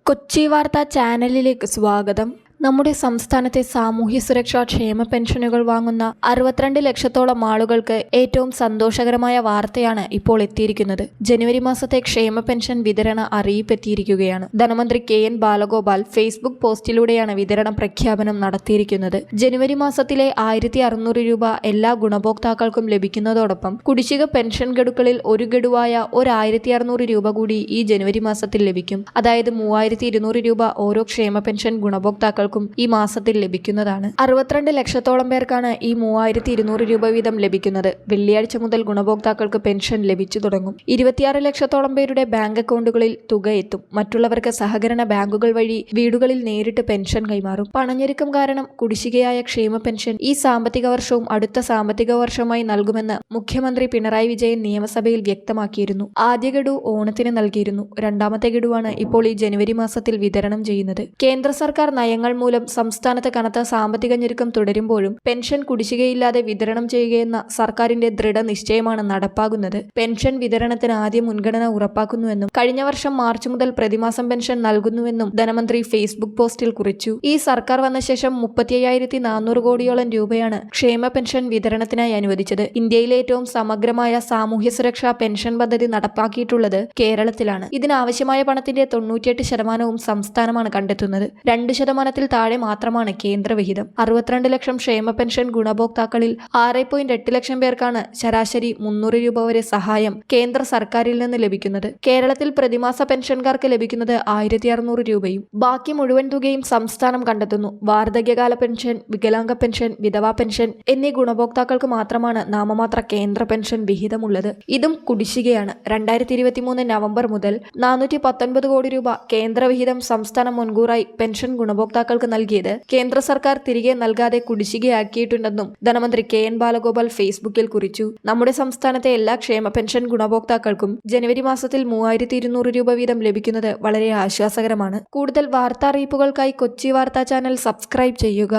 കൊച്ചി വാർത്താ ചാനലിലേക്ക് സ്വാഗതം. നമ്മുടെ സംസ്ഥാനത്തെ സാമൂഹ്യ സുരക്ഷാ ക്ഷേമ പെൻഷനുകൾ വാങ്ങുന്ന 62 ലക്ഷത്തോളം ആളുകൾക്ക് ഏറ്റവും സന്തോഷകരമായ വാർത്തയാണ് ഇപ്പോൾ എത്തിയിരിക്കുന്നത്. ജനുവരി മാസത്തെ ക്ഷേമ പെൻഷൻ വിതരണ അറിയിപ്പ് എത്തിയിരിക്കുകയാണ്. ധനമന്ത്രി KN ബാലഗോപാൽ ഫേസ്ബുക്ക് പോസ്റ്റിലൂടെയാണ് വിതരണ പ്രഖ്യാപനം നടത്തിയിരിക്കുന്നത്. ജനുവരി മാസത്തിലെ 1600 രൂപ എല്ലാ ഗുണഭോക്താക്കൾക്കും ലഭിക്കുന്നതോടൊപ്പം കുടിശ്ശിക പെൻഷൻ ഗഡുക്കളിൽ ഒരു ഗഡുവായ 1600 രൂപ കൂടി ഈ ജനുവരി മാസത്തിൽ ലഭിക്കും. അതായത് 3200 രൂപ ഓരോ ക്ഷേമ പെൻഷൻ ഗുണഭോക്താക്കൾ ഈ മാസത്തിൽ ലഭിക്കുന്നതാണ്. 62 ലക്ഷത്തോളം പേർക്കാണ് ഈ 3200 രൂപ വീതം ലഭിക്കുന്നത്. വെള്ളിയാഴ്ച മുതൽ ഗുണഭോക്താക്കൾക്ക് പെൻഷൻ ലഭിച്ചു തുടങ്ങും. 26 ലക്ഷത്തോളം പേരുടെ ബാങ്ക് അക്കൗണ്ടുകളിൽ തുക എത്തും. മറ്റുള്ളവർക്ക് സഹകരണ ബാങ്കുകൾ വഴി വീടുകളിൽ നേരിട്ട് പെൻഷൻ കൈമാറും. പണഞ്ഞെരുക്കം കാരണം കുടിശ്ശികയായ ക്ഷേമ പെൻഷൻ ഈ സാമ്പത്തിക വർഷവും അടുത്ത സാമ്പത്തിക വർഷവുമായി നൽകുമെന്ന് മുഖ്യമന്ത്രി പിണറായി വിജയൻ നിയമസഭയിൽ വ്യക്തമാക്കിയിരുന്നു. ആദ്യ ഗഡു ഓണത്തിന് നൽകിയിരുന്നു. രണ്ടാമത്തെ ഗഡുവാണ് ഇപ്പോൾ ഈ ജനുവരി മാസത്തിൽ വിതരണം ചെയ്യുന്നത്. കേന്ദ്ര സർക്കാർ നയങ്ങൾ മൂലം സംസ്ഥാനത്ത് കനത്ത സാമ്പത്തിക ഞെരുക്കം തുടരുമ്പോഴും പെൻഷൻ കുടിശ്ശികയില്ലാതെ വിതരണം ചെയ്യുകയെന്ന സർക്കാരിന്റെ ദൃഢനിശ്ചയമാണ് നടപ്പാകുന്നത്. പെൻഷൻ വിതരണത്തിന് ആദ്യം മുൻഗണന ഉറപ്പാക്കുന്നുവെന്നും കഴിഞ്ഞ വർഷം മാർച്ച് മുതൽ പ്രതിമാസം പെൻഷൻ നൽകുന്നുവെന്നും ധനമന്ത്രി ഫേസ്ബുക്ക് പോസ്റ്റിൽ കുറിച്ചു. ഈ സർക്കാർ വന്ന ശേഷം 35,400 കോടിയോളം രൂപയാണ് ക്ഷേമ പെൻഷൻ വിതരണത്തിനായി അനുവദിച്ചത്. ഇന്ത്യയിലെ ഏറ്റവും സമഗ്രമായ സാമൂഹ്യ സുരക്ഷാ പെൻഷൻ പദ്ധതി നടപ്പാക്കിയിട്ടുള്ളത് കേരളത്തിലാണ്. ഇതിനാവശ്യമായ പണത്തിന്റെ 98% സംസ്ഥാനമാണ് കണ്ടെത്തുന്നത്. 2% താഴെ മാത്രമാണ് കേന്ദ്രവിഹിതം. 62 ലക്ഷം ക്ഷേമ പെൻഷൻ ഗുണഭോക്താക്കളിൽ 6.8 ലക്ഷം പേർക്കാണ് ശരാശരി 300 രൂപ വരെ സഹായം കേന്ദ്ര സർക്കാരിൽ നിന്ന് ലഭിക്കുന്നത്. കേരളത്തിൽ പ്രതിമാസ പെൻഷൻകാർക്ക് ലഭിക്കുന്നത് 1600 രൂപയും ബാക്കി മുഴുവൻ തുകയും സംസ്ഥാനം കണ്ടെത്തുന്നു. വാർദ്ധക്യകാല പെൻഷൻ, വികലാംഗ പെൻഷൻ, വിധവാ പെൻഷൻ എന്നീ ഗുണഭോക്താക്കൾക്ക് മാത്രമാണ് നാമമാത്ര കേന്ദ്ര പെൻഷൻ വിഹിതമുള്ളത്. ഇതും കുടിശ്ശികയാണ്. 2023 നവംബർ മുതൽ 419 കോടി രൂപ കേന്ദ്രവിഹിതം സംസ്ഥാനം മുൻകൂറായി പെൻഷൻ ഗുണഭോക്താക്കൾക്ക് നൽകിയത് കേന്ദ്ര സർക്കാർ തിരികെ നൽകാതെ കുടിശ്ശികയാക്കിയിട്ടുണ്ടെന്നും ധനമന്ത്രി KN ബാലഗോപാൽ ഫേസ്ബുക്കിൽ കുറിച്ചു. നമ്മുടെ സംസ്ഥാനത്തെ എല്ലാ ക്ഷേമ പെൻഷൻ ഗുണഭോക്താക്കൾക്കും ജനുവരി മാസത്തിൽ 3200 രൂപ വീതം ലഭിക്കുന്നത് വളരെ ആശ്വാസകരമാണ്. കൂടുതൽ വാർത്താ അറിയിപ്പുകൾക്കായി കൊച്ചി വാർത്താ ചാനൽ സബ്സ്ക്രൈബ് ചെയ്യുക.